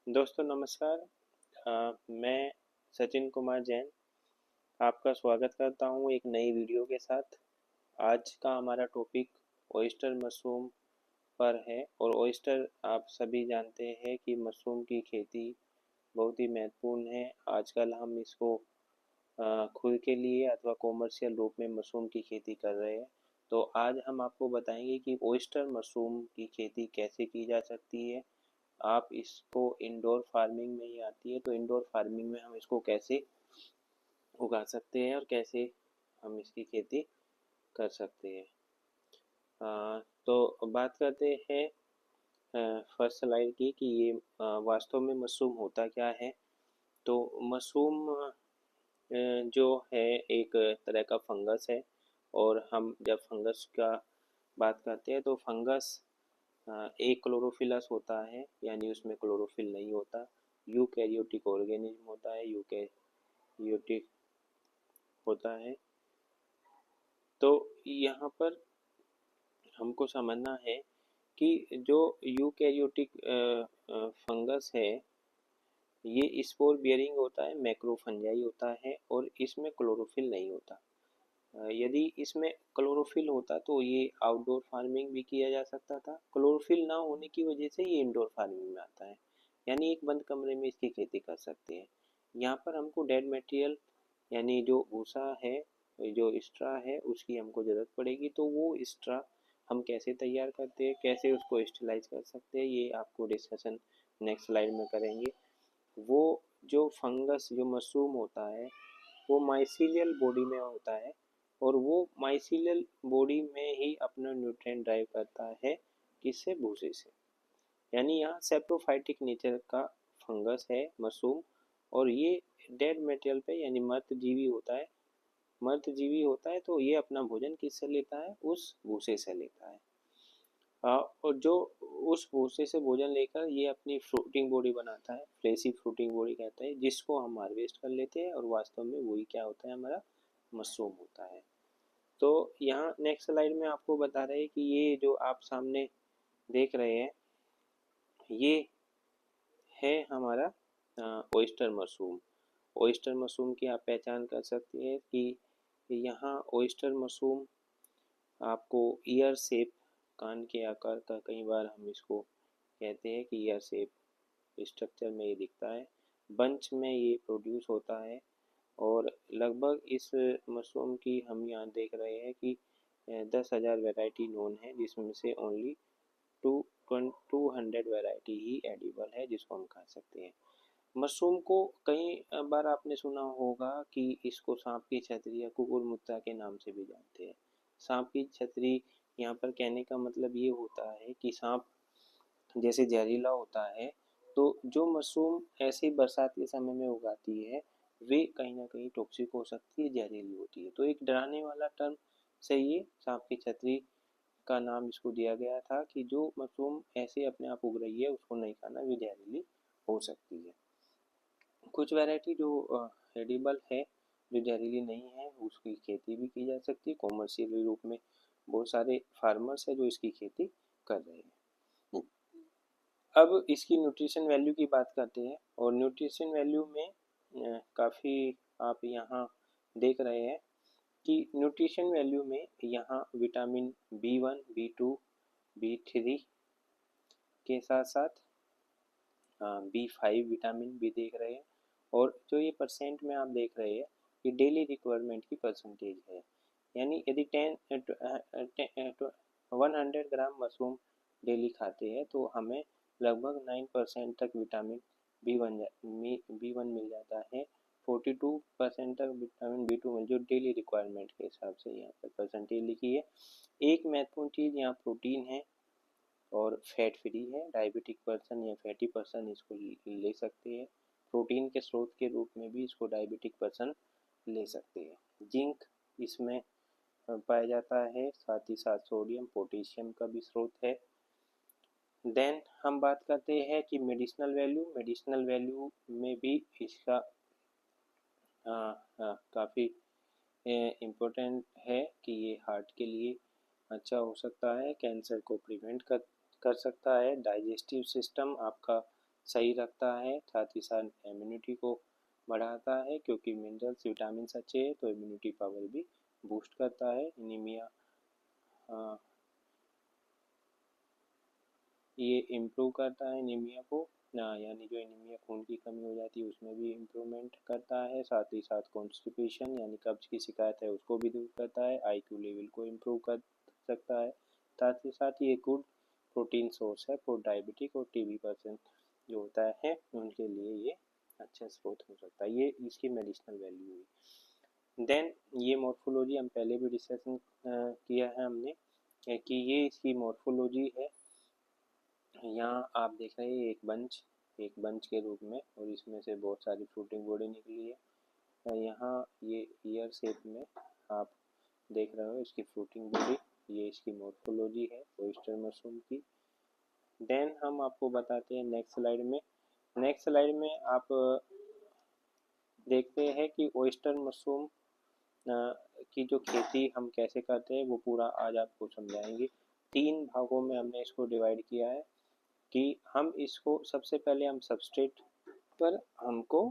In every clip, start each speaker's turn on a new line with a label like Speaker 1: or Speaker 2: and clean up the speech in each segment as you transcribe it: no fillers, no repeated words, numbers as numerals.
Speaker 1: दोस्तों नमस्कार। मैं सचिन कुमार जैन आपका स्वागत करता हूँ एक नई वीडियो के साथ। आज का हमारा टॉपिक ओयस्टर मशरूम पर है और ओयस्टर आप सभी जानते हैं कि मशरूम की खेती बहुत ही महत्वपूर्ण है। आजकल हम इसको खुद के लिए अथवा कॉमर्शियल रूप में मशरूम की खेती कर रहे हैं। तो आज हम आपको बताएंगे कि ओयस्टर मशरूम की खेती कैसे की जा सकती है। आप इसको इंडोर फार्मिंग में ही आती है, तो इंडोर फार्मिंग में हम इसको कैसे उगा सकते हैं और कैसे हम इसकी खेती कर सकते हैं। तो बात करते हैं फर्स्ट स्लाइड की कि ये वास्तव में मशरूम होता क्या है। तो मशरूम जो है एक तरह का फंगस है। और हम जब फंगस का बात करते हैं तो फंगस एक क्लोरोफिलस होता है, यानी उसमें क्लोरोफिल नहीं होता। यूकैरियोटिक ऑर्गेनिज्म होता है, यूकैरियोटिक होता है। तो यहाँ पर हमको समझना है कि जो यूकैरियोटिक फंगस है ये स्पोर बियरिंग होता है, मैक्रोफंजाई होता है और इसमें क्लोरोफिल नहीं होता। यदि इसमें क्लोरोफिल होता तो ये आउटडोर फार्मिंग भी किया जा सकता था। क्लोरोफिल ना होने की वजह से ये इंडोर फार्मिंग में आता है, यानी एक बंद कमरे में इसकी खेती कर सकते हैं। यहाँ पर हमको डेड मटेरियल यानी जो भूसा है, जो स्ट्रा है, उसकी हमको ज़रूरत पड़ेगी। तो वो स्ट्रा हम कैसे तैयार करते हैं, कैसे उसको स्टेलाइज कर सकते हैं, ये आपको डिस्कशन नेक्स्ट स्लाइड में करेंगे। वो जो फंगस जो मशरूम होता है वो माइसीलियल बॉडी में होता है और वो माइसीलियल बॉडी में ही अपना न्यूट्रिएंट ड्राइव करता है। किससे? भूसे से। यानी यहाँ सेप्रोफाइटिक नेचर का फंगस है मशरूम। और ये डेड मटेरियल पे यानी मृत जीवी होता है। मृत जीवी होता है तो ये अपना भोजन किससे लेता है? उस भूसे से लेता है। और जो उस भूसे से भोजन लेकर ये अपनी फ्रूटिंग बॉडी बनाता है, फ्लेसी फ्रूटिंग बॉडी कहते हैं, जिसको हम हार्वेस्ट कर लेते हैं और वास्तव में वही क्या होता है? हमारा मशरूम होता है। तो यहाँ नेक्स्ट स्लाइड में आपको बता रहे हैं कि ये जो आप सामने देख रहे हैं ये है हमारा ओयस्टर मशरूम। ओयस्टर मशरूम की आप पहचान कर सकते हैं कि यहाँ ओयस्टर मशरूम आपको ईयर शेप, कान के आकार का, कई बार हम इसको कहते हैं कि ईयर शेप स्ट्रक्चर में ये दिखता है। बंच में ये प्रोड्यूस होता है और लगभग इस मशरूम की हम यहाँ देख रहे हैं कि 10,000 वैरायटी नोन है, जिसमें से ओनली 200 वैरायटी ही एडिबल है जिसको हम खा सकते हैं। मशरूम को कई बार आपने सुना होगा कि इसको सांप की छतरी या कुकुरमुत्ता के नाम से भी जानते हैं। सांप की छतरी यहाँ पर कहने का मतलब ये होता है कि सांप जैसे जहरीला होता है, तो जो मशरूम ऐसे बरसात के समय में उगाती है वे कहीं ना कहीं टॉक्सिक हो सकती है, जहरीली होती है। तो एक डराने वाला टर्म से ये सांप की छतरी का नाम इसको दिया गया था कि जो मशरूम ऐसे अपने आप उग रही है उसको नहीं खाना, वे जहरीली हो सकती है। कुछ वैरायटी जो एडिबल है, जो जहरीली नहीं है, उसकी खेती भी की जा सकती है कॉमर्शियल रूप में। बहुत सारे फार्मर्स है जो इसकी खेती कर रहे हैं। अब इसकी न्यूट्रिशन वैल्यू की बात करते हैं और न्यूट्रिशन वैल्यू में काफ़ी आप यहाँ देख रहे हैं कि न्यूट्रिशन वैल्यू में यहाँ विटामिन B1, B2, B3 के साथ साथ B5 विटामिन भी देख रहे हैं। और जो ये परसेंट में आप देख रहे हैं ये डेली रिक्वायरमेंट की परसेंटेज है। यानी यदि 100 ग्राम मशरूम डेली खाते हैं तो हमें लगभग 9% तक विटामिन बी वन मिल जाता है। 42% तक विटामिन B2 मिल, जो डेली रिक्वायरमेंट के हिसाब से यहाँ पर परसेंटेज लिखी है। एक महत्वपूर्ण चीज़ यहाँ प्रोटीन है और फैट फ्री है। डायबिटिक पर्सन या फैटी पर्सन इसको ले सकते हैं। प्रोटीन के स्रोत के रूप में भी इसको डायबिटिक पर्सन ले सकते हैं। जिंक इसमें पाया जाता है, साथ ही साथ सोडियम पोटेशियम का भी स्रोत है। देन हम बात करते हैं कि मेडिसिनल वैल्यू। मेडिसिनल वैल्यू में भी इसका काफ़ी इम्पोर्टेंट है कि ये हार्ट के लिए अच्छा हो सकता है, कैंसर को प्रिवेंट कर सकता है, डाइजेस्टिव सिस्टम आपका सही रखता है, साथ ही साथ इम्यूनिटी को बढ़ाता है, क्योंकि मिनरल्स विटामिन अच्छे हैं तो इम्यूनिटी पावर भी बूस्ट करता है। एनीमिया ये इम्प्रूव करता है एनीमिया को, यानी जो एनीमिया खून की कमी हो जाती है उसमें भी इम्प्रूवमेंट करता है। साथ ही साथ कॉन्स्टिपेशन यानी कब्ज की शिकायत है उसको भी दूर करता है। आईक्यू लेवल को इम्प्रूव कर सकता है। साथ ही साथ ये गुड प्रोटीन सोर्स है फॉर डायबिटिक और टीबी पर्सन जो होता है उनके लिए ये अच्छा स्रोत हो सकता है। ये इसकी मेडिसिनल वैल्यू हुई। देन ये मॉर्फोलॉजी हम पहले भी डिस्कशन किया है हमने कि ये इसकी मॉर्फोलॉजी है। यहाँ आप देख रहे हैं एक बंच के रूप में, और इसमें से बहुत सारी फ्रूटिंग बॉडी निकली है। और यहाँ ये ईयर शेप में आप देख रहे हो इसकी फ्रूटिंग बॉडी, ये इसकी मॉर्फोलॉजी है ओयस्टर मशरूम की। देन हम आपको बताते हैं नेक्स्ट स्लाइड में। नेक्स्ट स्लाइड में आप देखते हैं कि ओयस्टर मशरूम की जो खेती हम कैसे करते हैं वो पूरा आज आपको समझाएंगे। 3 भागों में हमने इसको डिवाइड किया है कि हम इसको सबसे पहले हम सबस्ट्रेट पर हमको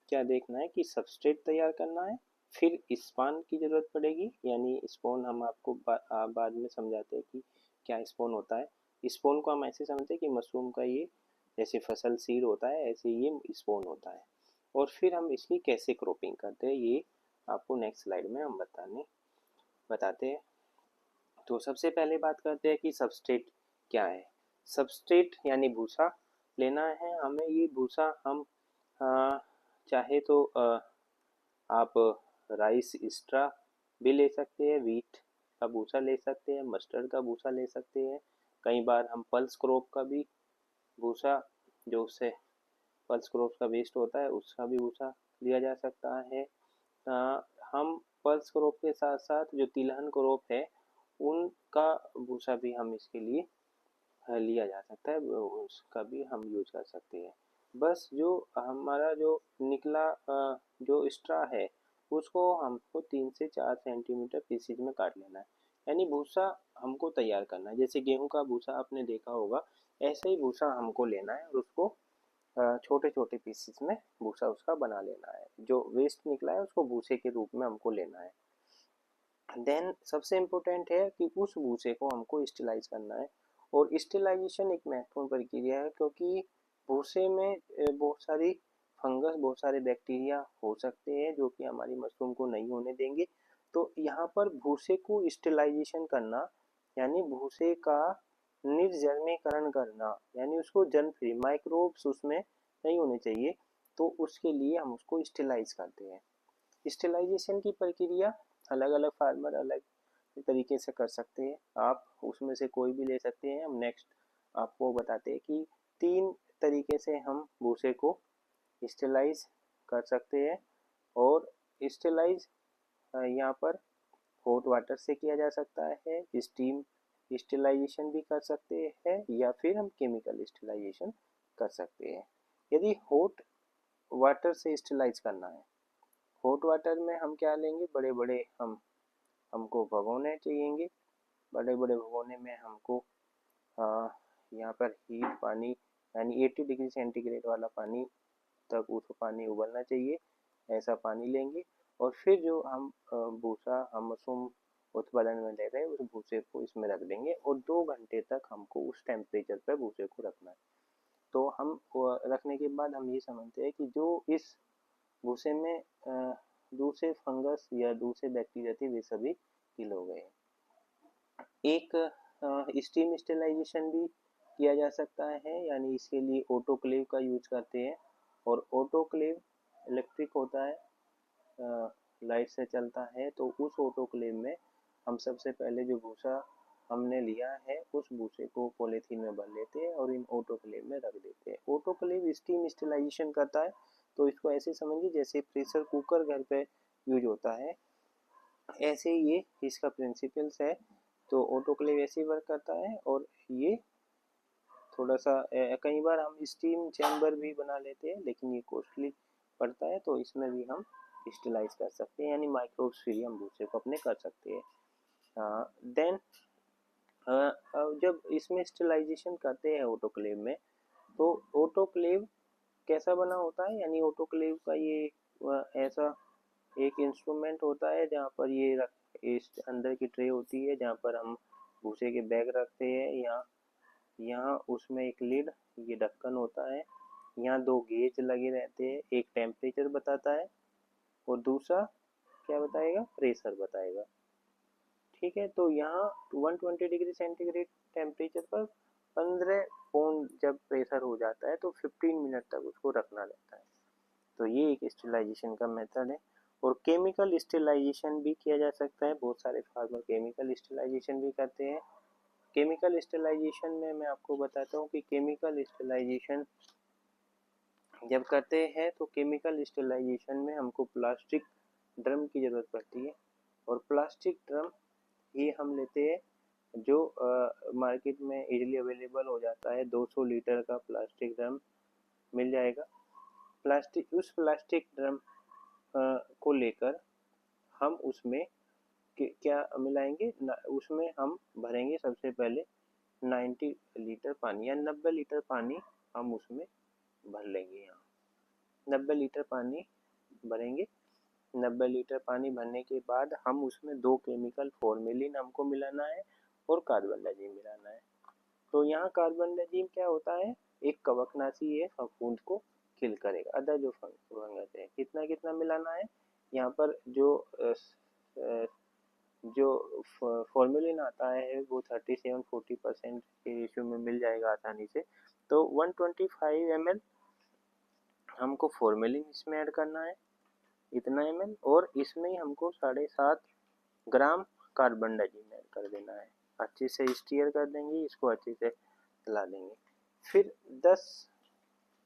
Speaker 1: क्या देखना है कि सबस्ट्रेट तैयार करना है, फिर स्पान की ज़रूरत पड़ेगी, यानी स्पोन हम आपको बाद में समझाते हैं कि क्या स्पोन होता है। स्पोन को हम ऐसे समझते हैं कि मशरूम का ये जैसे फसल सीड होता है ऐसे ये स्पोन होता है, और फिर हम इसकी कैसे क्रॉपिंग करते हैं ये आपको नेक्स्ट स्लाइड में हम बताते हैं। तो सबसे पहले बात करते हैं कि सबस्ट्रेट क्या है। सबस्ट्रेट यानी भूसा लेना है हमें। ये भूसा हम चाहे तो आप राइस एक्स्ट्रा भी ले सकते हैं, वीट का भूसा ले सकते हैं, मस्टर्ड का भूसा ले सकते हैं। कई बार हम पल्स क्रॉप का भी भूसा, जो उससे पल्स क्रॉप का वेस्ट होता है उसका भी भूसा लिया जा सकता है। हम पल्स क्रॉप के साथ साथ जो तिलहन क्रॉप है उनका भूसा भी हम इसके लिए लिया जा सकता है, उसका भी हम यूज कर सकते हैं। बस जो हमारा जो निकला जो स्ट्रा है उसको हमको 3 से 4 सेंटीमीटर पीसीज में काट लेना है, यानी भूसा हमको तैयार करना है। जैसे गेहूं का भूसा आपने देखा होगा ऐसे ही भूसा हमको लेना है और उसको छोटे छोटे पीसेस में भूसा उसका बना लेना है। जो वेस्ट निकला है उसको भूसे के रूप में हमको लेना है। देन सबसे इम्पोर्टेंट है कि उस भूसे को हमको स्टेलाइज करना है, और स्टेलाइजेशन एक महत्वपूर्ण प्रक्रिया है क्योंकि भूसे में बहुत सारी फंगस, बहुत सारे बैक्टीरिया हो सकते हैं जो कि हमारी मशरूम को नहीं होने देंगे। तो यहाँ पर भूसे को स्टेलाइजेशन करना यानी भूसे का निर्जमीकरण करना, यानी उसको जर्म फ्री, माइक्रोब्स उसमें नहीं होने चाहिए, तो उसके लिए हम उसको स्टेलाइज करते हैं। स्टेलाइजेशन की प्रक्रिया अलग अलग फार्मर अलग तरीके से कर सकते हैं, आप उसमें से कोई भी ले सकते हैं। हम नेक्स्ट आपको बताते हैं कि 3 तरीके से हम भूसे को स्टेलाइज कर सकते हैं। और स्टेलाइज यहाँ पर हॉट वाटर से किया जा सकता है, स्टीम स्टेलाइजेशन भी कर सकते हैं, या फिर हम केमिकल स्टेलाइजेशन कर सकते हैं। यदि हॉट वाटर से स्टेलाइज करना है, हॉट वाटर में हम क्या लेंगे, बड़े बड़े हमको भगोने चाहिएंगे। बड़े बड़े भगोने में हमको यहाँ पर हीट पानी यानी 80 डिग्री सेंटीग्रेड वाला पानी तक उसको पानी उबलना चाहिए, ऐसा पानी लेंगे। और फिर जो हम भूसा हम मशरूम उत्पादन में ले रहे हैं उस भूसे को इसमें रख देंगे, और 2 घंटे तक हमको उस टेम्परेचर पर भूसे को रखना है। तो हम रखने के बाद हम ये समझते हैं कि जो इस भूसे में दूसरे फंगस या दूसरे बैक्टीरिया थे वे सभी किल हो गए। एक स्टीम स्टेलाइजेशन भी किया जा सकता है, यानी इसके लिए ऑटोक्लेव का यूज करते हैं। और ऑटोक्लेव इलेक्ट्रिक होता है, लाइट से चलता है। तो उस ऑटोक्लेव में हम सबसे पहले जो भूसा हमने लिया है उस भूसे को पॉलीथीन में भर लेते हैं और इन ऑटोक्लेव में रख देते हैं। ऑटोक्लेव स्टीम स्टेलाइजेशन करता है, तो इसको ऐसे समझिए जैसे प्रेशर कुकर घर पे यूज होता है, ऐसे ये इसका प्रिंसिपल्स है। तो ऑटोक्लेव ऐसे वर्क करता है। और ये थोड़ा सा कई बार हम स्टीम चैम्बर भी बना लेते हैं, लेकिन ये कॉस्टली पड़ता है, तो इसमें भी हम स्टेलाइज कर सकते हैं, यानी माइक्रोब्स फ्री हम दूसरे को अपने कर सकते हैं। देन जब इसमें स्टेलाइजेशन करते हैं ऑटोक्लेव में, तो ऑटोक्लेव कैसा बना होता है, यानी ऑटोक्लेव का ये ऐसा एक इंस्ट्रूमेंट होता है जहाँ पर ये इस अंदर की ट्रे होती है जहाँ पर हम भूसे के बैग रखते हैं। यहाँ उसमें एक लिड, ये ढक्कन होता है। यहाँ दो गेज लगे रहते हैं, एक टेम्परेचर बताता है और दूसरा क्या बताएगा, प्रेशर बताएगा। ठीक है, तो यहाँ 120 डिग्री सेंटीग्रेड टेम्परेचर पर 15 पौंड जब प्रेशर हो जाता है तो 15 मिनट तक उसको रखना रहता है। तो ये एक स्टेरिलाइजेशन का मेथड है। और केमिकल स्टेरिलाइजेशन भी किया जा सकता है, बहुत सारे फार्मर केमिकल स्टेरिलाइजेशन भी करते हैं। केमिकल स्टेरिलाइजेशन में मैं आपको बताता हूँ कि केमिकल स्टेरिलाइजेशन जब करते हैं तो केमिकल स्टेरिलाइजेशन में हमको प्लास्टिक ड्रम की ज़रूरत पड़ती है। और प्लास्टिक ड्रम ये हम लेते हैं जो मार्केट में इजीली अवेलेबल हो जाता है। 200 लीटर का प्लास्टिक ड्रम मिल जाएगा। उस प्लास्टिक ड्रम को लेकर हम उसमें क्या मिलाएंगे, उसमें हम भरेंगे सबसे पहले 90 लीटर पानी या 90 लीटर पानी हम उसमें भर लेंगे। यहाँ 90 लीटर पानी भरेंगे। 90 लीटर पानी भरने के बाद हम उसमें दो केमिकल फॉर्मेलिन हमको मिलाना है और कार्बनडाजिम मिलाना है। तो यहाँ कार्बनडाजिम क्या होता है, एक कवकनाशी है, फफूंद को किल करेगा। अदर जो फंगस है, कितना कितना मिलाना है यहाँ पर, जो फॉर्मेलिन आता है वो 37-40% के रेशियो में मिल जाएगा आसानी से। तो 125 ml हमको फॉर्मेलिन इसमें ऐड करना है, इतना ml, और इसमें ही हमको 7.5 ग्राम कार्बनडाजिम ऐड कर देना है। अच्छे से स्टीयर कर देंगे, इसको अच्छे से हिला देंगे। फिर 10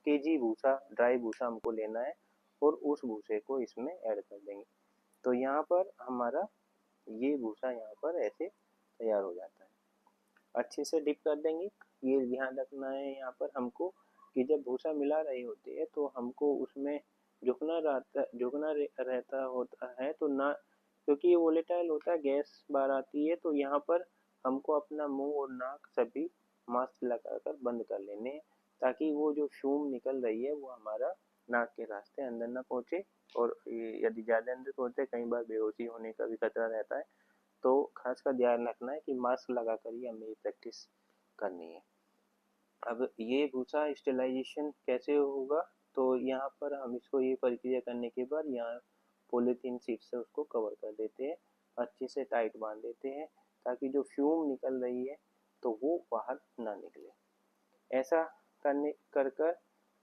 Speaker 1: kg भूसा, ड्राई भूसा हमको लेना है और उस भूसे को इसमें ऐड कर देंगे। तो यहाँ पर हमारा ये भूसा यहाँ पर ऐसे तैयार हो जाता है। अच्छे से डिप कर देंगे। ये ध्यान रखना है यहाँ पर हमको कि जब भूसा मिला रहे होते हैं तो हमको उसमें झुकना रहता होता है, तो ना, क्योंकि ये वोलेटाइल होता है, गैस बाहर आती है, तो यहाँ पर हमको अपना मुंह और नाक सभी मास्क लगाकर बंद कर लेने हैं ताकि वो जो फ्यूम निकल रही है वो हमारा नाक के रास्ते अंदर ना पहुँचे। और यदि ज़्यादा अंदर पहुँचे, कई बार बेहोशी होने का भी खतरा रहता है। तो खास का ध्यान रखना है कि मास्क लगाकर ही हमें ये प्रैक्टिस करनी है। अब ये भूसा स्टेरिलाइजेशन कैसे होगा, तो यहाँ पर हम इसको ये प्रक्रिया करने के बाद यहाँ पॉलीथीन शीट से उसको कवर कर देते हैं, अच्छे से टाइट बांध देते हैं ताकि जो फ्यूम निकल रही है तो वो बाहर ना निकले। ऐसा कर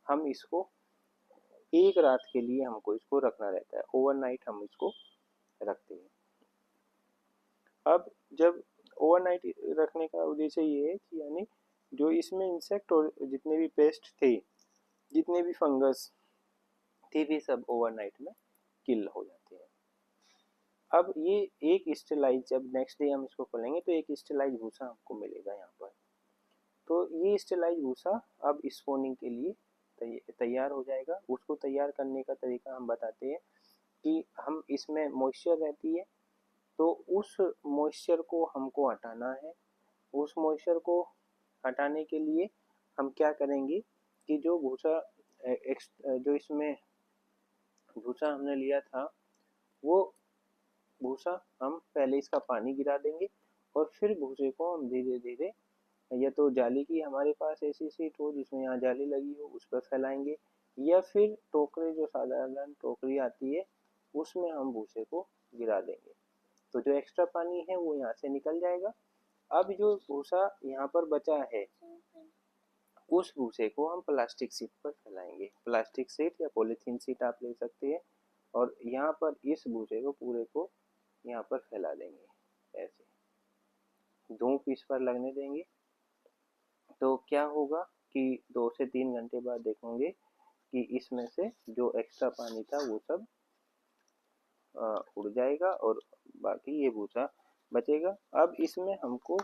Speaker 1: हम इसको एक रात के लिए हमको इसको रखना रहता है, ओवरनाइट हम इसको रखते हैं। अब जब ओवरनाइट रखने का उद्देश्य ये है कि यानी जो इसमें इंसेक्ट और जितने भी पेस्ट थे, जितने भी फंगस थे, भी सब ओवरनाइट में किल हो जाते हैं। अब ये एक स्टेलाइज, जब नेक्स्ट डे हम इसको खोलेंगे तो एक स्टेलाइज भूसा हमको मिलेगा यहाँ पर। तो ये स्टेलाइज भूसा अब स्पोनिंग के लिए तैयार हो जाएगा। उसको तैयार करने का तरीका हम बताते हैं कि हम इसमें मॉइस्चर रहती है, तो उस मॉइस्चर को हमको हटाना है। उस मॉइस्चर को हटाने के लिए हम क्या करेंगे कि जो भूसा जो इसमें भूसा हमने लिया था वो भूसा हम पहले इसका पानी गिरा देंगे और फिर भूसे को हम धीरे धीरे, या तो जाली की हमारे पास ऐसी सीट हो जिसमें यहाँ जाली लगी हो उस पर फैलाएंगे, या फिर टोकरे, जो साधारण टोकरी आती है उसमें हम भूसे को गिरा देंगे। तो जो एक्स्ट्रा पानी है वो यहाँ से निकल जाएगा। अब जो भूसा यहाँ पर बचा है उस भूसे को हम प्लास्टिक शीट पर फैलाएंगे। प्लास्टिक शीट या पॉलीथीन शीट आप ले सकते हैं, और यहाँ पर इस भूसे को पूरे को यहाँ पर फैला देंगे, ऐसे धूप इस पर लगने देंगे। तो क्या होगा कि 2 से 3 घंटे बाद देखेंगे कि इसमें से जो एक्स्ट्रा पानी था वो सब उड़ जाएगा और बाकी ये भूसा बचेगा। अब इसमें हमको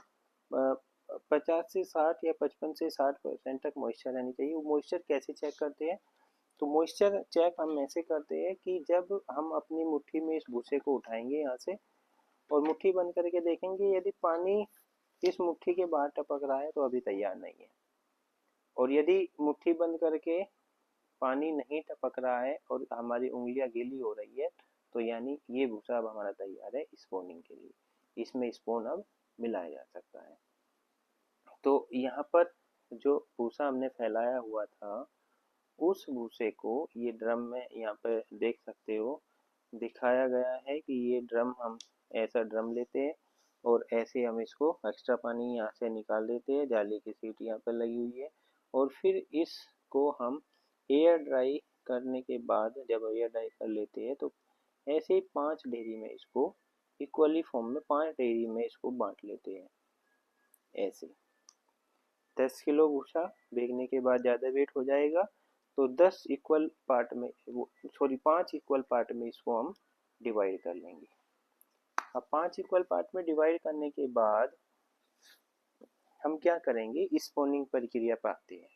Speaker 1: 50 से 60 या 55 से 60% तक मॉइस्चर रहनी चाहिए। वो मॉइस्चर कैसे चेक करते हैं, तो मॉइस्चर चेक हम ऐसे करते हैं कि जब हम अपनी मुट्ठी में इस भूसे को उठाएंगे यहाँ से और मुट्ठी बंद करके देखेंगे, यदि पानी इस मुट्ठी के बाहर टपक रहा है तो अभी तैयार नहीं है, और यदि मुट्ठी बंद करके पानी नहीं टपक रहा है और हमारी उंगलियां गीली हो रही है, तो यानी ये भूसा अब हमारा तैयार है स्पोनिंग के लिए। इसमें स्पोन अब मिलाया जा सकता है। तो यहाँ पर जो भूसा हमने फैलाया हुआ था, उस भूसे को ये ड्रम में यहाँ पे देख सकते हो दिखाया गया है कि ये ड्रम हम ऐसा ड्रम लेते हैं और ऐसे हम इसको एक्स्ट्रा पानी यहाँ से निकाल देते हैं, जाली की सीट यहाँ पर लगी हुई है। और फिर इसको हम एयर ड्राई करने के बाद जब एयर ड्राई कर लेते हैं तो ऐसे ही 5 ढेरी में इसको इक्वली फॉर्म में 5 ढेरी में इसको बांट लेते हैं। ऐसे 10 किलो भूसा भीगने के बाद ज़्यादा वेट हो जाएगा, तो 10 इक्वल पार्ट में वो सॉरी 5 इक्वल पार्ट में इसको हम डिवाइड कर लेंगे। अब 5 इक्वल पार्ट में डिवाइड करने के बाद हम क्या करेंगे, स्पोनिंग प्रक्रिया पाते हैं।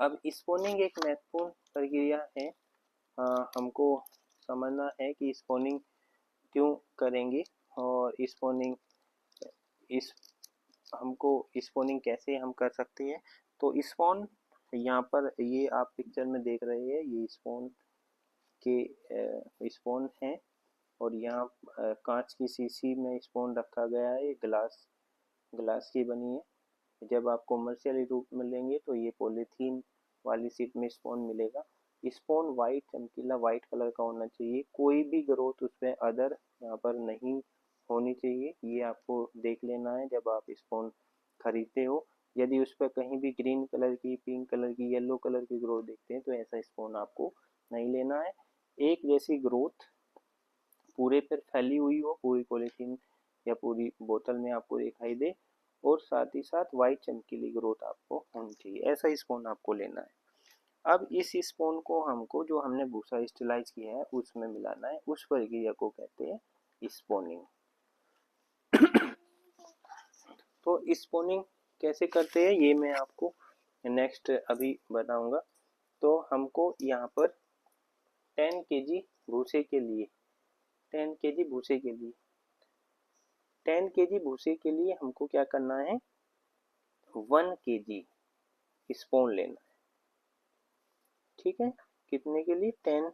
Speaker 1: अब स्पोनिंग एक महत्वपूर्ण प्रक्रिया है। हमको समझना है कि स्पोनिंग क्यों करेंगे और स्पोनिंग इस हमको स्पोनिंग कैसे हम कर सकते हैं। तो स्पोन यहाँ पर ये आप पिक्चर में देख रहे हैं, ये स्पोन के स्पोन हैं और यहाँ कांच की शीशी में स्पोन रखा गया है, ग्लास की बनी है। जब आप कॉमर्शियल रूप में लेंगे तो ये पॉलीथीन वाली शीट में स्पोन मिलेगा। स्पोन वाइट चमकीला वाइट कलर का होना चाहिए, कोई भी ग्रोथ उसमें अदर यहाँ पर नहीं होनी चाहिए। ये आपको देख लेना है जब आप स्पोन खरीदते हो। यदि उस पर कहीं भी ग्रीन कलर की, पिंक कलर की, येलो कलर की ग्रोथ देखते हैं तो ऐसा स्पोन आपको नहीं लेना है। एक जैसी ग्रोथ पूरे पर फैली हुई हो, पूरी पॉलीथीन या पूरी बोतल में आपको दिखाई दे, और साथ ही साथ वाइट चमकीली ग्रोथ आपको होनी चाहिए, ऐसा स्पोन आपको लेना है। अब इस स्पोन को हमको जो हमने भूसा स्टेलाइज किया है उसमें मिलाना है, उस प्रक्रिया को कहते हैं स्पोनिंग। तो स्पोनिंग कैसे करते हैं ये मैं आपको नेक्स्ट अभी बताऊंगा। तो हमको यहाँ पर 10 केजी भूसे के लिए 10 केजी भूसे के लिए 10 केजी भूसे के लिए हमको क्या करना है, 1 केजी स्पोन लेना है। ठीक है, कितने के लिए, 10।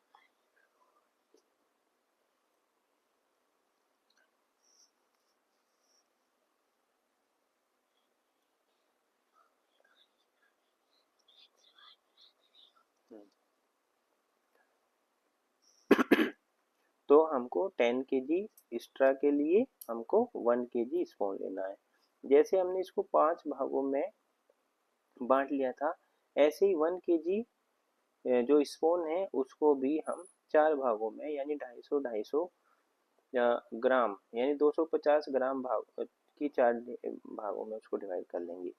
Speaker 1: तो हमको 10 केजी एक्स्ट्रा के लिए हमको 1 केजी स्पून लेना है। जैसे हमने इसको 5 भागों में बांट लिया था, ऐसे ही 1 केजी जो स्पून है उसको भी हम 4 भागों में यानी 250 ग्राम यानी 250 ग्राम भाग की 4 भागों में उसको डिवाइड कर लेंगे।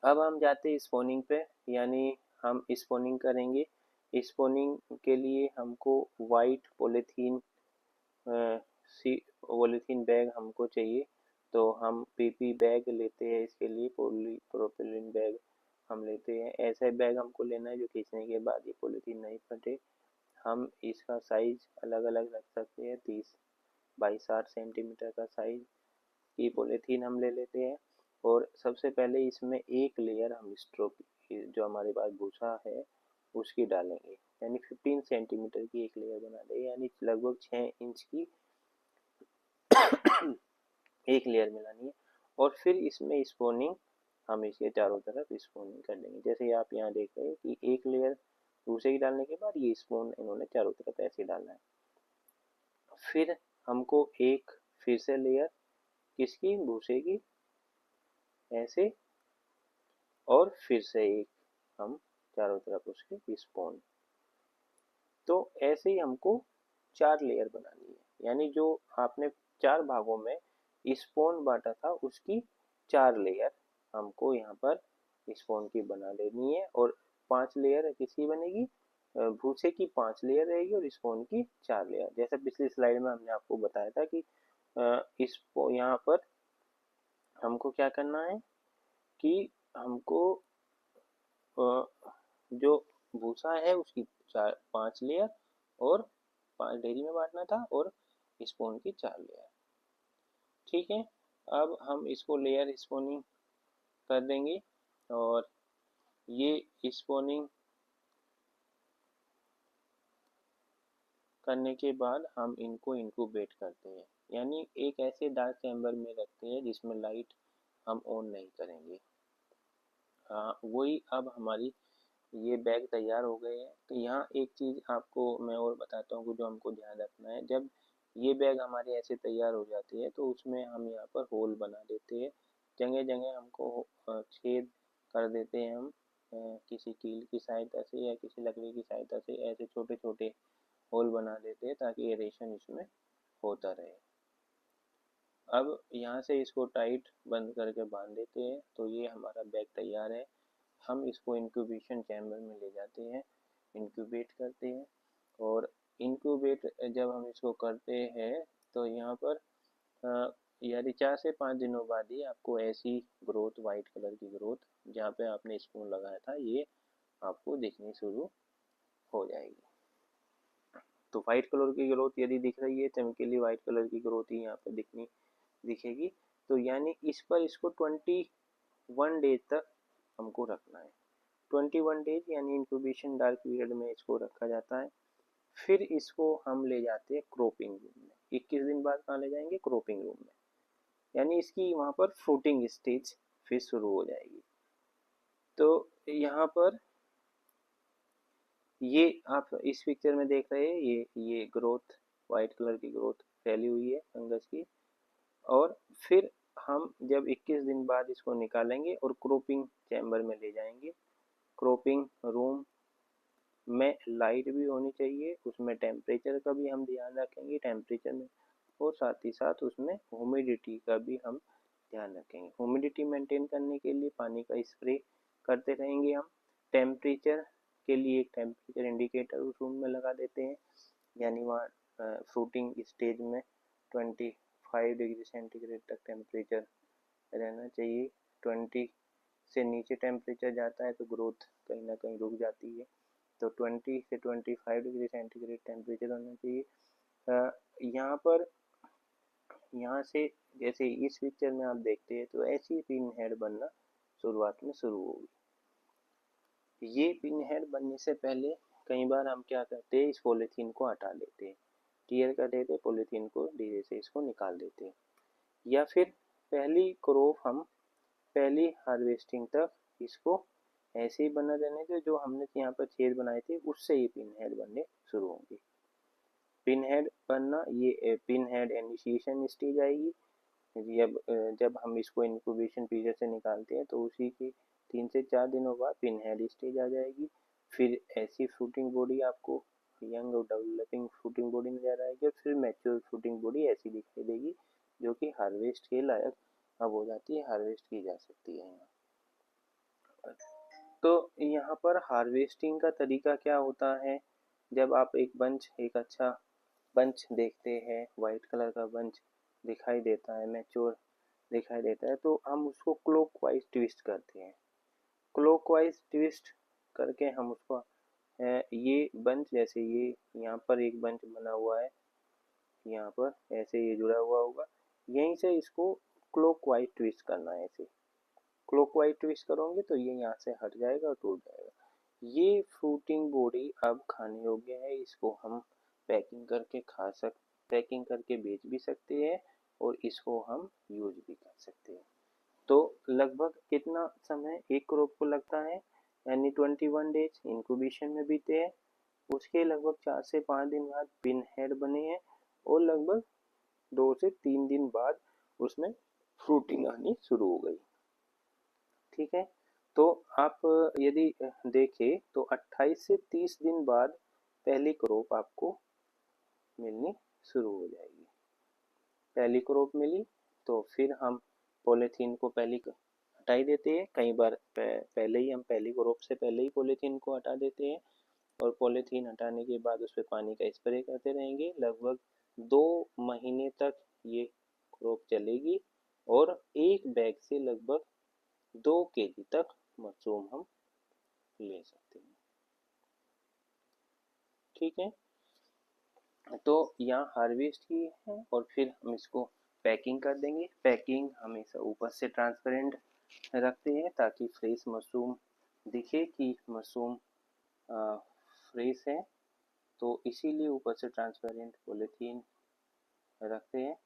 Speaker 1: अब हम जाते हैं स्पूनिंग पे, यानी हम स्पूनिंग करेंगे। स्पूनिंग के लिए हमको वाइट पॉलीथीन पॉलीथीन बैग हमको चाहिए, तो हम पीपी बैग लेते हैं इसके लिए, प्रोपिलीन बैग हम लेते हैं। ऐसा बैग हमको लेना है जो खींचने के बाद ये पॉलीथीन नहीं फटे। हम इसका साइज अलग अलग रख सकते हैं, 30 बाई 60 सेंटीमीटर का साइज की पॉलीथीन हम ले लेते हैं। और सबसे पहले इसमें एक लेयर हम स्ट्रॉ जो हमारे पास भूसा है उसकी डालेंगे, यानी 15 सेंटीमीटर की एक लेयर बना देंगे, यानी लगभग 6 इंच की एक लेयर मिलानी है। और फिर इसमें स्पूनिंग हम इसके चारों तरफ स्पूनिंग कर देंगे। जैसे आप यहाँ देख रहे हैं कि एक लेयर भूसे की डालने के बाद ये स्पून इन्होंने चारों तरफ ऐसे डालना है। फिर हमको एक फिर से लेयर किसकी, भूसे की, ऐसे, और फिर से एक हम चारों तरफ उसके स्पून। तो ऐसे ही हमको 4 लेयर बनानी है, यानी जो आपने 4 भागों में स्पून बांटा था उसकी 4 लेयर हमको यहाँ पर स्पून की बना लेनी है। और 5 लेयर किसकी बनेगी, भूसे की 5 लेयर रहेगी और स्पून की 4 लेयर। जैसे पिछली स्लाइड में हमने आपको बताया था कि इस यहाँ पर हमको क्या करना है कि हमको जो भूसा है उसकी 5 लेयर और 5 ढेरी में बांटना था, और स्पून की 4 लेयर। ठीक है, अब हम इसको लेयर स्पूनिंग कर देंगे। और ये स्पूनिंग करने के बाद हम इनको इंक्यूबेट करते हैं, यानी एक ऐसे डार्क चैम्बर में रखते हैं जिसमें लाइट हम ऑन नहीं करेंगे। हाँ, वही अब हमारी ये बैग तैयार हो गए हैं। तो यहाँ एक चीज़ आपको मैं और बताता हूँ जो हमको ध्यान रखना है। जब ये बैग हमारे ऐसे तैयार हो जाती है तो उसमें हम यहाँ पर होल बना देते हैं, जगह जगह हमको छेद कर देते हैं हम, किसी कील की सहायता से या किसी लकड़ी की सहायता से ऐसे छोटे छोटे होल बना देते हैं ताकि एरेशन इसमें होता रहे। अब यहाँ से इसको टाइट बंद करके बांध देते हैं, तो ये हमारा बैग तैयार है। हम इसको इंक्यूबेशन चैम्बर में ले जाते हैं, इंक्यूबेट करते हैं। और इंक्यूबेट जब हम इसको करते हैं तो यहाँ पर यानी 4 से 5 दिनों बाद ही आपको ऐसी ग्रोथ, वाइट कलर की ग्रोथ जहाँ पे आपने स्पून लगाया था, ये आपको दिखनी शुरू हो जाएगी। तो वाइट कलर की ग्रोथ यदि दिख रही है, चमकीली वाइट कलर की ग्रोथ ही यहाँ पे दिखेगी। तो यानी इस पर इसको 21 डेज तक हमको रखना है। 21 डेज यानी इंक्यूबेशन डार्क पीरियड में इसको रखा जाता है। फिर इसको हम ले जाते हैं क्रोपिंग रूम में। 21 दिन बाद कहाँ ले जाएंगे? क्रोपिंग रूम में, यानी इसकी वहाँ पर फ्रूटिंग स्टेज फिर शुरू हो जाएगी। तो यहाँ पर ये आप इस पिक्चर में देख रहे हैं, ये ग्रोथ, वाइट कलर की ग्रोथ फैली हुई है फंगस की। और फिर हम जब 21 दिन बाद इसको निकालेंगे और क्रोपिंग चैम्बर में ले जाएंगे। क्रोपिंग रूम में लाइट भी होनी चाहिए, उसमें टेम्परेचर का भी हम ध्यान रखेंगे, टेम्परेचर में, और साथ ही साथ उसमें ह्यूमिडिटी का भी हम ध्यान रखेंगे। ह्यूमिडिटी मेंटेन करने के लिए पानी का स्प्रे करते रहेंगे हम। टेम्परेचर के लिए एक टेम्परेचर इंडिकेटर उस रूम में लगा देते हैं, यानी वहाँ फ्रूटिंग स्टेज में 25 डिग्री सेंटीग्रेड तक टेम्परेचर रहना चाहिए। 20 से नीचे टेम्परेचर जाता है तो ग्रोथ कहीं ना कहीं रुक जाती है। तो 20 से 25 डिग्री सेंटीग्रेड टेम्परेचर होना चाहिए। यहाँ पर, यहाँ से जैसे इस पिक्चर में आप देखते हैं तो ऐसी पिन हेड बनना शुरुआत में शुरू होगी। ये पिन हेड बनने से पहले कई बार हम क्या करते हैं, इस पॉलीथीन को हटा लेते हैं, टीयर कर देते हैं पॉलीथीन को, धीरे से इसको निकाल देते हैं। या फिर पहली क्रॉप हम पहली हार्वेस्टिंग तक इसको ऐसे ही बना रहने दे, जो हमने यहाँ पर छेद बनाए थे उससे ही पिन हेड बनने शुरू होंगे। पिन हेड बनना, ये पिन हेड इनिशिएशन स्टेज आएगी। जब हम इसको इंक्यूबेशन पीरियड से निकालते हैं तो उसी की 3 से 4 दिनों बाद पिन हेड स्टेज आ जाएगी। फिर ऐसी फ्रूटिंग बॉडी आपको यंग और डेवलपिंग फ्रूटिंग बॉडी नजर आएगी, और फिर मैच्योर फ्रूटिंग बॉडी ऐसी दिखाई देगी जो कि हार्वेस्ट के लायक अब हो जाती है, हार्वेस्ट की जा सकती है यहाँ। तो यहाँ पर हार्वेस्टिंग का तरीका क्या होता है? जब आप एक अच्छा बंच देखते हैं, वाइट कलर का बंच दिखाई देता है, मैच्योर दिखाई देता है, तो हम उसको क्लॉकवाइज ट्विस्ट करते हैं। क्लॉकवाइज ट्विस्ट करके हम उसको ये बंच, जैसे ये यहाँ पर एक बंच बना हुआ है, यहाँ पर ऐसे ये जुड़ा हुआ होगा, यहीं से इसको क्लॉकवाइज ट्विस्ट करना है। ऐसे क्लॉकवाइज ट्विस्ट करोगे तो ये यहाँ से हट जाएगा और टूट जाएगा। ये फ्रूटिंग बॉडी अब खाने योग्य है, इसको हम पैकिंग करके बेच भी सकते हैं और इसको हम यूज भी कर सकते हैं। तो लगभग कितना समय एक क्रॉप को लगता है? यानी 21 डेज इंक्यूबेशन में बीते हैं, उसके लगभग 4 से 5 दिन बाद पिन हेड बने हैं, और लगभग 2 से 3 दिन बाद उसमें फ्रूटिंग आनी शुरू हो गई। ठीक है, तो आप यदि देखें तो 28 से 30 दिन बाद पहली क्रॉप आपको मिलनी शुरू हो जाएगी। पहली क्रॉप मिली तो फिर हम पॉलीथीन को पहले हटा ही देते हैं। कई बार पहले ही हम पहली क्रॉप से पहले ही पॉलीथीन को हटा देते हैं, और पॉलीथीन हटाने के बाद उस पर पानी का स्प्रे करते रहेंगे। लगभग 2 महीने तक ये क्रॉप चलेगी, और एक बैग से लगभग 2 kg तक मशरूम हम ले सकते हैं। ठीक है, तो यहाँ हार्वेस्ट की है और फिर हम इसको पैकिंग कर देंगे। पैकिंग हमेशा ऊपर से ट्रांसपेरेंट रखते हैं ताकि फ्रेश मशरूम दिखे कि मशरूम फ्रेश है। तो इसीलिए ऊपर से ट्रांसपेरेंट पॉलीथीन रखते हैं।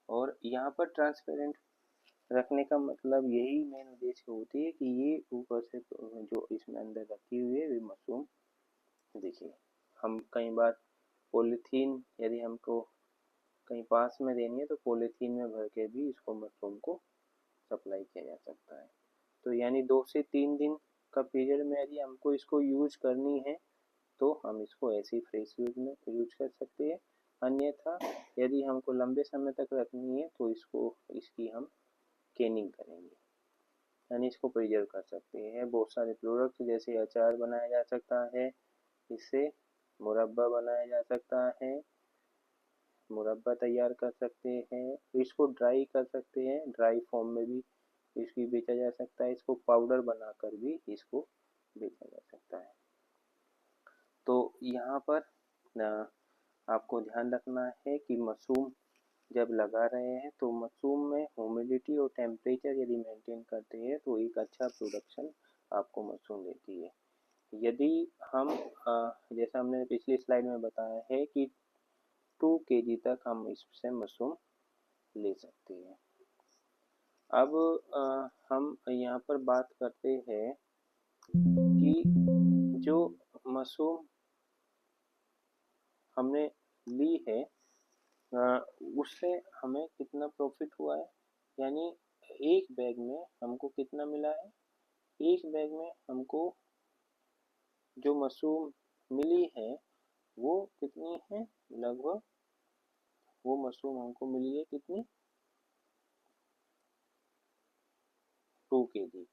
Speaker 1: और यहाँ पर ट्रांसपेरेंट रखने का मतलब यही मेन उद्देश्य होती है कि ये ऊपर से जो इसमें अंदर रखी हुई है वे मशरूम देखिए। हम कई बार पॉलीथीन यदि हमको कहीं पास में देनी है तो पॉलीथीन में भर के भी इसको मशरूम को सप्लाई किया जा सकता है। तो यानी 2 से 3 दिन का पीरियड में यदि हमको इसको यूज करनी है तो हम इसको ऐसे ही फ्रेश यूज में यूज कर सकते हैं। अन्यथा यदि हमको लंबे समय तक रखनी है तो इसकी हम कैनिंग करेंगे, यानी इसको प्रिजर्व कर सकते हैं। बहुत सारे प्रोडक्ट जैसे अचार बनाया जा सकता है, इससे मुरब्बा बनाया जा सकता है, मुरब्बा तैयार कर सकते हैं, इसको ड्राई कर सकते हैं, ड्राई फॉर्म में भी इसकी बेचा जा सकता है, इसको पाउडर बनाकर भी इसको बेचा जा सकता है। तो यहाँ पर आपको ध्यान रखना है कि मशरूम जब लगा रहे हैं तो मशरूम में ह्यूमिडिटी और टेम्परेचर यदि मेंटेन करते हैं तो एक अच्छा प्रोडक्शन आपको मशरूम देती है। यदि हम जैसा हमने पिछली स्लाइड में बताया है कि 2 kg तक हम इससे मशरूम ले सकते हैं। अब हम यहाँ पर बात करते हैं कि जो मशरूम हमने ली है उससे हमें कितना प्रॉफिट हुआ है, यानी एक बैग में हमको कितना मिला है। एक बैग में हमको जो मशरूम मिली है वो कितनी है, लगभग वो मशरूम हमको मिली है कितनी, 2 kg।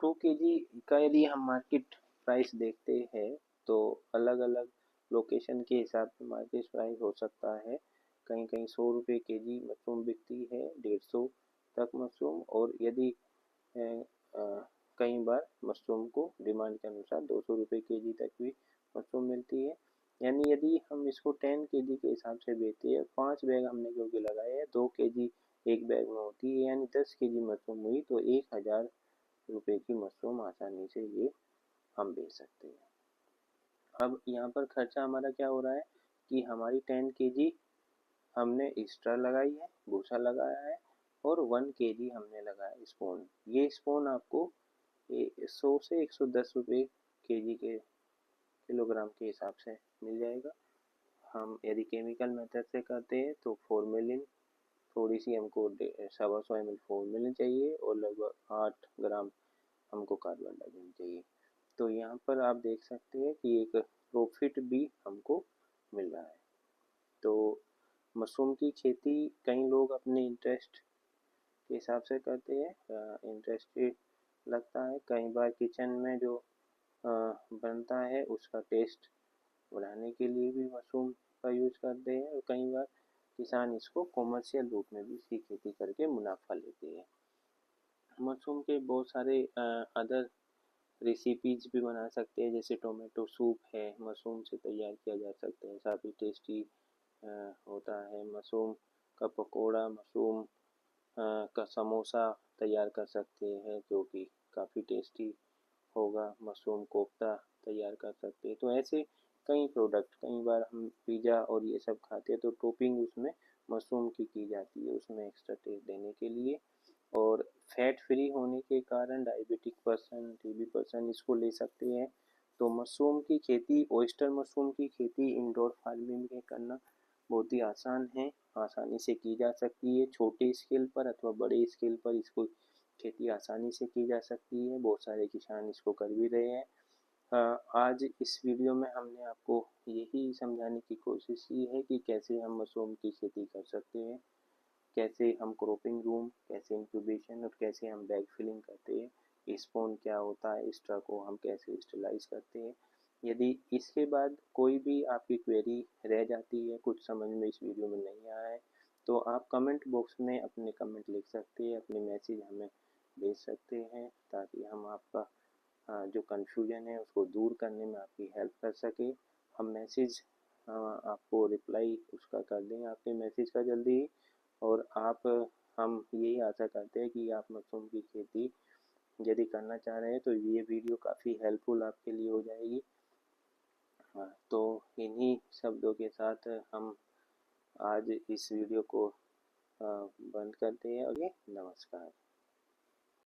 Speaker 1: 2 kg का यदि हम मार्केट प्राइस देखते हैं तो अलग अलग लोकेशन के हिसाब से मार्केट प्राइस हो सकता है। कहीं कहीं 100 रुपये के जी मशरूम बिकती है, 150 तक मशरूम, और यदि कई बार मशरूम को डिमांड के अनुसार 200 रुपये के जी तक भी मशरूम मिलती है। यानी यदि हम इसको 10 kg के हिसाब से बेचते हैं, 5 बैग हमने क्योंकि लगाए हैं, 2 kg एक बैग में होती है, यानी 10 kg मशरूम हुई तो 1000 रुपये की मशरूम आसानी से ये हम बेच सकते हैं। अब यहाँ पर खर्चा हमारा क्या हो रहा है कि हमारी 10 kg हमने एक्स्ट्रा लगाई है, भूसा लगाया है, और 1 kg हमने लगाया स्पून। ये स्पून आपको 100 से 110 रुपये kg के किलोग्राम के हिसाब से मिल जाएगा। हम यदि केमिकल मेथड से करते हैं तो फॉर्मेलिन थोड़ी सी हमको 125 ml फॉर्मेलिन चाहिए और लगभग 8 ग्राम हमको कार्बन डाइऑक्साइड चाहिए। तो यहाँ पर आप देख सकते हैं कि एक प्रॉफिट भी हमको मिल रहा है। तो मशरूम की खेती कई लोग अपने इंटरेस्ट के हिसाब से करते हैं, इंटरेस्टेड लगता है। कई बार किचन में जो बनता है उसका टेस्ट बढ़ाने के लिए भी मशरूम का यूज करते हैं, और कई बार किसान इसको कॉमर्शियल रूप में भी इसकी खेती करके मुनाफा लेते हैं। मशरूम के बहुत सारे अदर रेसिपीज भी बना सकते हैं, जैसे टोमेटो सूप है, मशरूम से तैयार किया जा सकता है, काफ़ी टेस्टी होता है। मशरूम का पकोड़ा, मशरूम का समोसा तैयार कर सकते हैं जो कि काफ़ी टेस्टी होगा। मशरूम कोफ्ता तैयार कर सकते हैं। तो ऐसे कई प्रोडक्ट, कई बार हम पिज़्ज़ा और ये सब खाते हैं तो टॉपिंग उसमें मशरूम की जाती है उसमें एक्स्ट्रा टेस्ट देने के लिए। और फैट फ्री होने के कारण डायबिटिक पर्सन, टीबी पर्सन इसको ले सकते हैं। तो मशरूम की खेती, ऑयस्टर मशरूम की खेती इंडोर फार्मिंग में करना बहुत ही आसान है, आसानी से की जा सकती है। छोटे स्केल पर अथवा बड़े स्केल पर इसको खेती आसानी से की जा सकती है। बहुत सारे किसान इसको कर भी रहे हैं। आज इस वीडियो में हमने आपको यही समझाने की कोशिश की है कि कैसे हम मशरूम की खेती कर सकते हैं, कैसे हम क्रॉपिंग रूम, कैसे इंक्यूबेशन, और कैसे हम बैग फिलिंग करते हैं, स्पॉन क्या होता है, एक्स्ट्रा को हम कैसे स्टरलाइज करते हैं। यदि इसके बाद कोई भी आपकी क्वेरी रह जाती है, कुछ समझ में इस वीडियो में नहीं आया है, तो आप कमेंट बॉक्स में अपने कमेंट लिख सकते हैं, अपने मैसेज हमें भेज सकते हैं, ताकि हम आपका जो कन्फ्यूजन है उसको दूर करने में आपकी हेल्प कर सके। हम मैसेज आपको रिप्लाई उसका कर देंगे आपके मैसेज का जल्दी ही। और हम यही आशा करते हैं कि आप मशरूम की खेती यदि करना चाह रहे हैं तो ये वीडियो काफ़ी हेल्पफुल आपके लिए हो जाएगी। हाँ, तो इन्हीं शब्दों के साथ हम आज इस वीडियो को बंद करते हैं और ये नमस्कार।